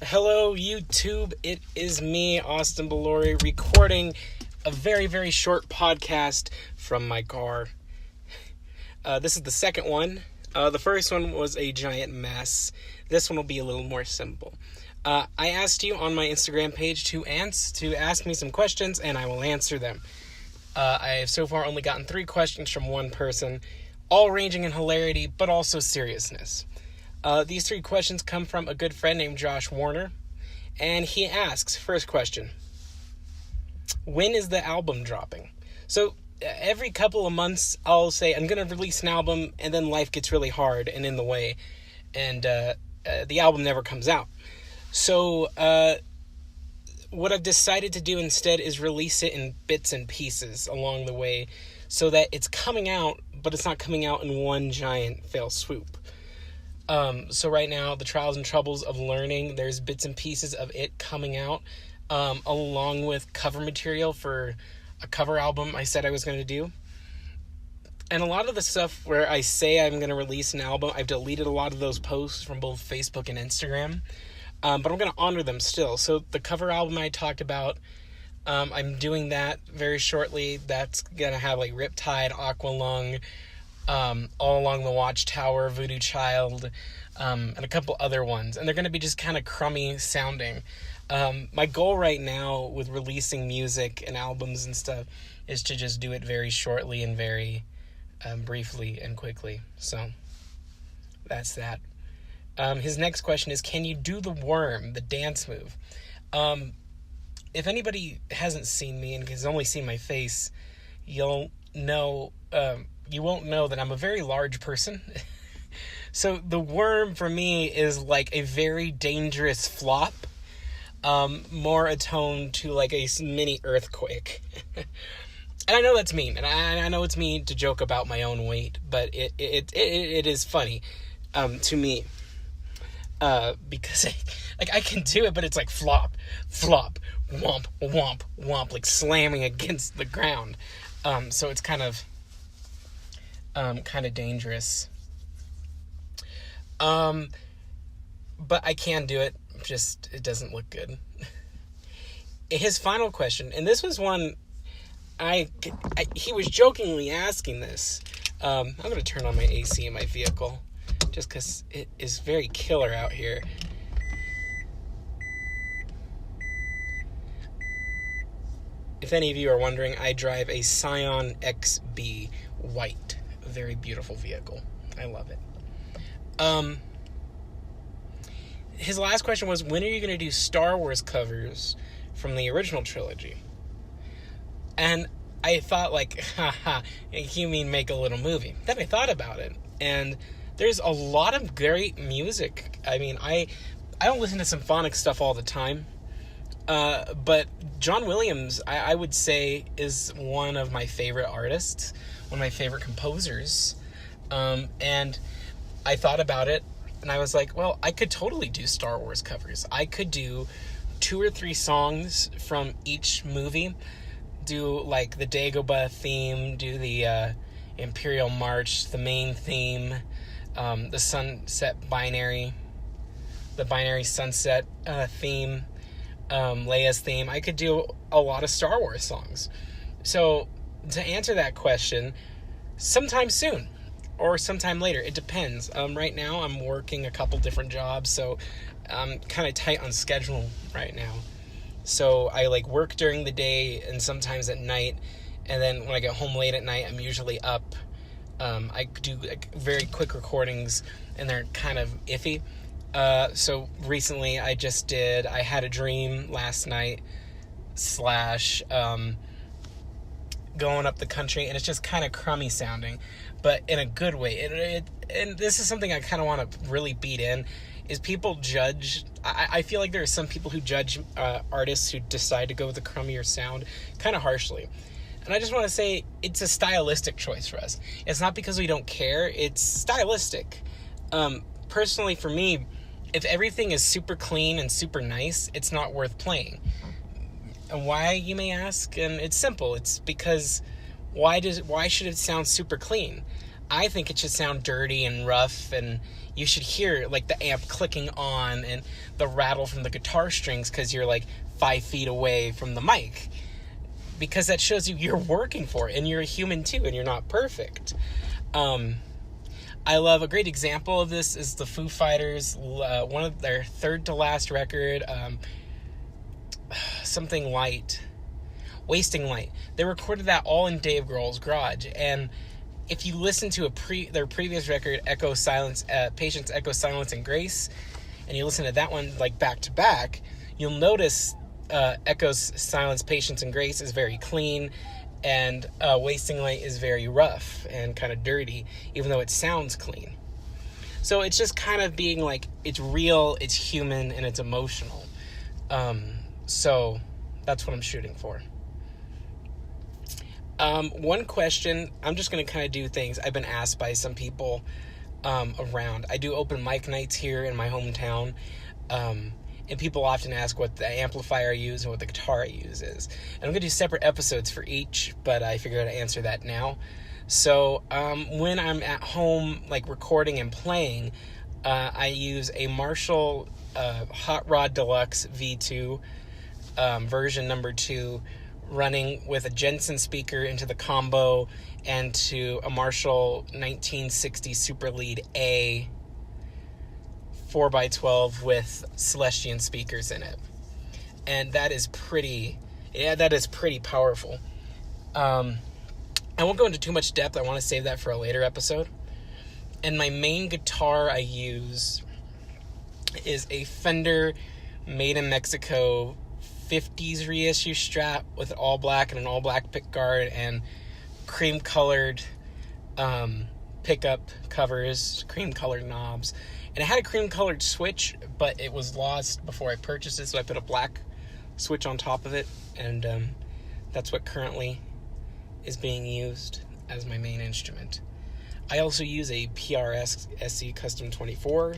Hello, YouTube. It is me, Austin Belore, recording a very, very short podcast from my car. This is the second one. The first one was a giant mess. This one will be a little more simple. I asked you on my Instagram page to ask me some questions, and I will answer them. I have so far only gotten 3 questions from one person, all ranging in hilarity, but also seriousness. These 3 questions come from a good friend named Josh Warner, and he asks, first question, when is the album dropping? So every couple of months, I'll say I'm going to release an album, and then life gets really hard and in the way, and the album never comes out. So what I've decided to do instead is release it in bits and pieces along the way, so that it's coming out, but it's not coming out in one giant fail swoop. So right now, the trials and troubles of learning, there's bits and pieces of it coming out, along with cover material for a cover album I said I was going to do. And a lot of the stuff where I say I'm going to release an album, I've deleted a lot of those posts from both Facebook and Instagram, but I'm going to honor them still. So the cover album I talked about, I'm doing that very shortly. That's going to have like Riptide, Aqualung, All Along the Watchtower, Voodoo Child, and a couple other ones. And they're going to be just kind of crummy sounding. My goal right now with releasing music and albums and stuff is to just do it very shortly and very briefly and quickly. So that's that. His next question is, can you do the worm, the dance move? If anybody hasn't seen me and has only seen my face, you'll know... you won't know that I'm a very large person. So the worm for me is like a very dangerous flop, more attuned to like a mini earthquake. And I know that's mean, and I know it's mean to joke about my own weight, but it is funny to me, because I can do it, but it's like flop, flop, womp, womp, womp, like slamming against the ground. So it's kind of dangerous. But I can do it, just it doesn't look good. His final question, and this was one he was jokingly asking this. I'm going to turn on my AC in my vehicle, just because it is very killer out here. If any of you are wondering, I drive a Scion XB white. A very beautiful vehicle. I love it. His last question was, when are you going to do Star Wars covers from the original trilogy? And I thought, like, haha, you mean make a little movie. Then I thought about it, and there's a lot of great music. I mean, I don't listen to symphonic stuff all the time, but John Williams, I would say, is one of my favorite artists, one of my favorite composers, and I thought about it, and I was like, well, I could totally do Star Wars covers. I could do 2 or 3 songs from each movie, do like the Dagobah theme, do the Imperial March, the main theme, the Sunset Binary, the Binary Sunset theme, Leia's theme. I could do a lot of Star Wars songs. So to answer that question, sometime soon or sometime later, it depends. Right now I'm working a couple different jobs, so I'm kind of tight on schedule right now. So I like work during the day and sometimes at night, and then when I get home late at night, I'm usually up. I do like very quick recordings, and they're kind of iffy. So recently I had a dream last night / going up the country, and it's just kind of crummy sounding, but in a good way. And this is something I kind of want to really beat in, is people judge. I feel like there are some people who judge artists who decide to go with a crummier sound kind of harshly. And I just want to say it's a stylistic choice for us. It's not because we don't care. It's stylistic. Personally, for me, if everything is super clean and super nice, it's not worth playing. And why, you may ask? And it's simple. It's because why should it sound super clean? I think it should sound dirty and rough, and you should hear like the amp clicking on and the rattle from the guitar strings because you're like 5 feet away from the mic, because that shows you're working for it and you're a human too and you're not perfect. I love a great example of this is the Foo Fighters, one of their third to last record, something light, Wasting Light. They recorded that all in Dave Grohl's garage, and if you listen to their previous record, Echo Silence, Patience, Echo Silence, and Grace, and you listen to that one like back to back, you'll notice Echo's Silence, Patience, and Grace is very clean, and Wasting Light is very rough and kind of dirty, even though it sounds clean. So it's just kind of being like, it's real, it's human, and it's emotional. So that's what I'm shooting for. One question, I'm just going to kind of do things I've been asked by some people around. I do open mic nights here in my hometown, and people often ask what the amplifier I use and what the guitar I use is. And I'm going to do separate episodes for each, but I figured I'd answer that now. So when I'm at home, like recording and playing, I use a Marshall Hot Rod Deluxe V2 version number 2, running with a Jensen speaker into the combo and to a Marshall 1960 Super Lead A 4x12 with Celestion speakers in it. And that is pretty powerful. I won't go into too much depth. I want to save that for a later episode. And my main guitar I use is a Fender made in Mexico 50s reissue Strat with all black and an all black pickguard and cream colored pickup covers, cream colored knobs, and it had a cream colored switch, but it was lost before I purchased it, so I put a black switch on top of it, and that's what currently is being used as my main instrument. I also use a PRS SC Custom 24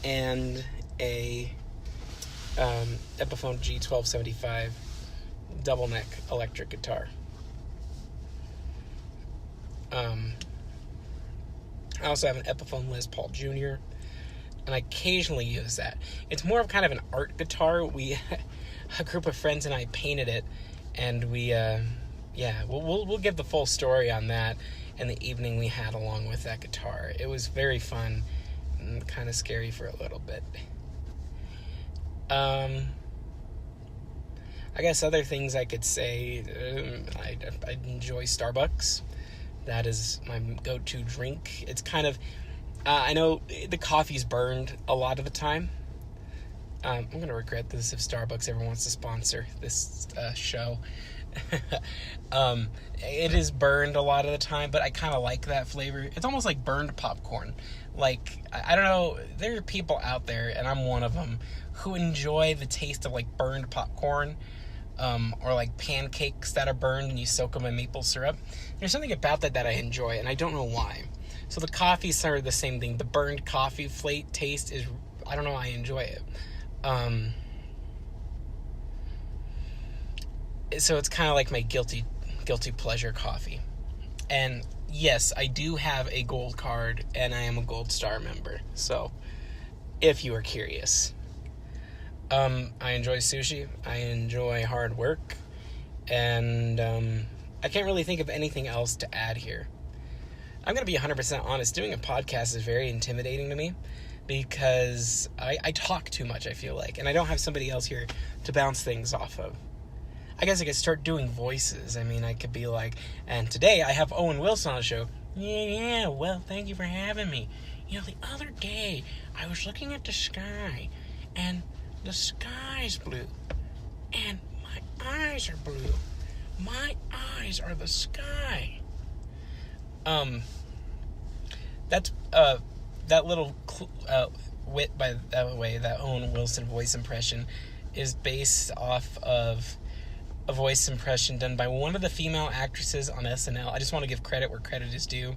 and a Epiphone G1275 double neck electric guitar. I also have an Epiphone Les Paul Jr., and I occasionally use that. It's more of kind of an art guitar. A group of friends and I painted it, and we'll give the full story on that and the evening we had along with that guitar. It was very fun and kind of scary for a little bit. I guess other things I could say, I enjoy Starbucks. That is my go-to drink. It's kind of, I know the coffee's burned a lot of the time. I'm going to regret this if Starbucks ever wants to sponsor this show. It is burned a lot of the time, but I kind of like that flavor. It's almost like burned popcorn. Like, I don't know, there are people out there, and I'm one of them, who enjoy the taste of like burned popcorn, or like pancakes that are burned and you soak them in maple syrup. There's something about that I enjoy, and I don't know why. So the coffee's sort of the same thing. The burned coffee flake taste is, I don't know, I enjoy it. So it's kind of like my guilty pleasure coffee. And yes, I do have a gold card, and I am a Gold Star member. So if you are curious. I enjoy sushi. I enjoy hard work. And I can't really think of anything else to add here. I'm going to be 100% honest. Doing a podcast is very intimidating to me because I talk too much, I feel like. And I don't have somebody else here to bounce things off of. I guess I could start doing voices. I mean, I could be like, and today I have Owen Wilson on the show. Yeah, well, thank you for having me. You know, the other day I was looking at the sky, and the sky's blue, and my eyes are blue. My eyes are the sky. That's, that little wit, by the way, that Owen Wilson voice impression is based off of a voice impression done by one of the female actresses on SNL. I just want to give credit where credit is due.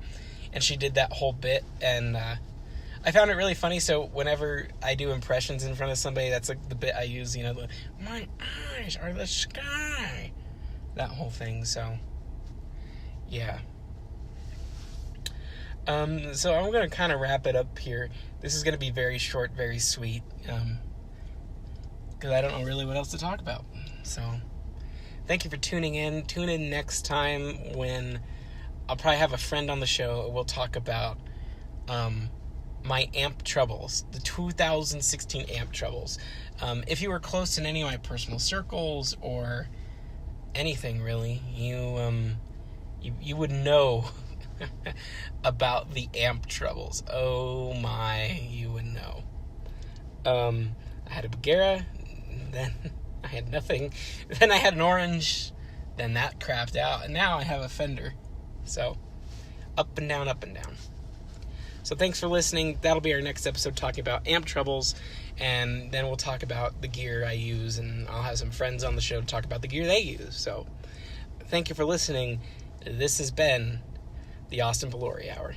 And she did that whole bit, and I found it really funny. So whenever I do impressions in front of somebody, that's like the bit I use, you know, my eyes are the sky. That whole thing, so yeah. So I'm going to kind of wrap it up here. This is going to be very short, very sweet, because I don't know really what else to talk about. So thank you for tuning in. Tune in next time when I'll probably have a friend on the show. We'll talk about my amp troubles, the 2016 amp troubles. If you were close in any of my personal circles or anything really, you would know about the amp troubles. Oh my, you would know. I had a Belore, then I had nothing, then I had an Orange, then that crapped out, and now I have a Fender. So, up and down, up and down. So thanks for listening. That'll be our next episode, talking about amp troubles, and then we'll talk about the gear I use, and I'll have some friends on the show to talk about the gear they use. So, thank you for listening. This has been the Austin Belore Hour.